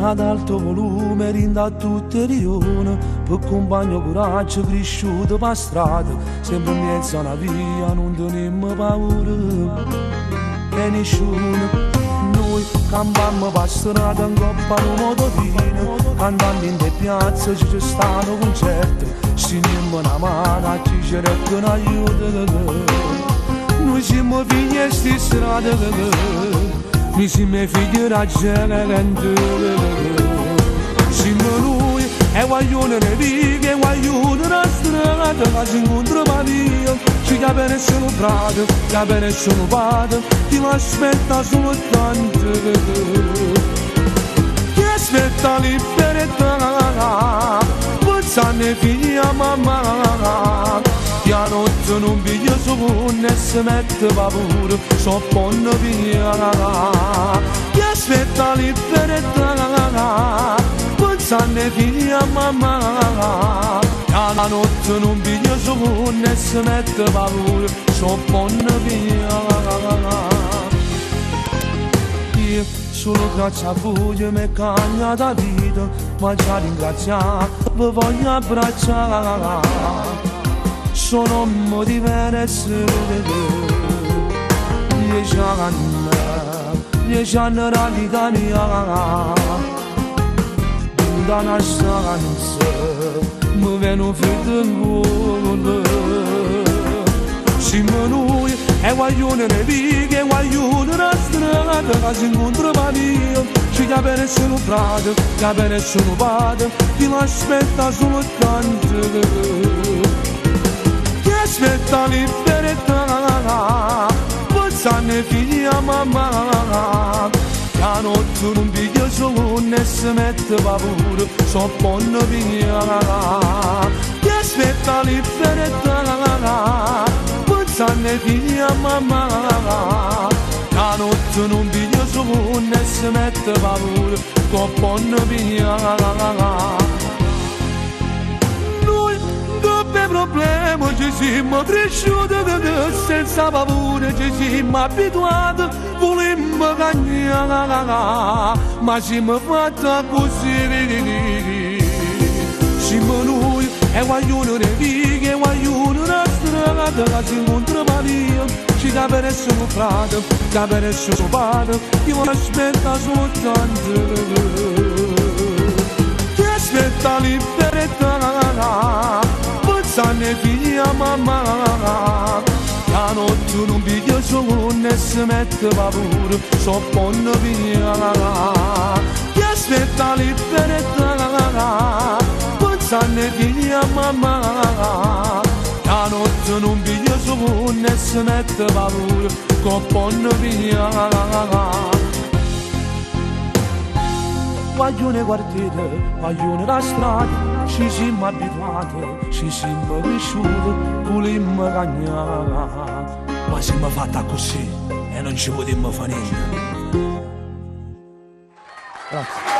ad alto volume rinda a tutte rione, per compagno coraggio cresciuto per strada, sempre in mezzo a una via non tenemmo paura, che nessuno. Noi campammo per strada in coppa a un motorino, andando in le piazze ci stanno concerti, stringiamo una mano a chi ci cerca un aiuto. Noi siamo figli e sti strade, noi siamo figli della gente. Siamo noi e guaglione le righe, guaglione la strada, che si incontra per via, ci capire sono frate, capire sono padre, chi mi aspetta sono tante. Chi aspetta libertà, pensando ai figli a mamma, che a notte non piglio sogno e si mette paura, so buona via. Chi aspetta libertà, pensando ai figli a mamma, che a notte non piglio sogno e si mette paura, so buona via. Io solo grazie a voi mi cambia la vita, ma già ringraziare vi voglio abbracciare. Sono un diverso, 10 anni dall'Italia, da una stanza mi viene freddo in cuore. Siamo noi e guaglione le righe, guaglione la strada, che si incontra per via, ci capire sono frate, capire sono padre, chi mi aspetta sono tante. Chi aspetta libertà, pensando ai figli a mamma, che a notte non piglia sogno e si mette paura, so buona via. Chi aspetta libertà, pensando ai figli a mamma, che a notte non piglia sogno e si mette paura, so buona via. Problema ci siamo cresciuti senza paura, ci siamo abituati, volemmo cagnare, ma siamo fatti così. Siamo noi e guaglione le righe, guaglione la strada, che si incontra per via, ci capire sono frate, capire sono padre, chi mi aspetta sono tante. Chi aspetta libertà, pensando ai figli a mamma, che a notte non piglia sogno e si mette paura, so buona via. Chi aspetta libertà, pensando ai figli a mamma, che a notte non piglia sogno e si mette paura, so buona via. Guaglione quartiere, guaglione la strada, ci siamo abituati, ci siamo cresciuti, volemmo cagnare, ma siamo fatta così e non ci potremmo fare niente. Grazie.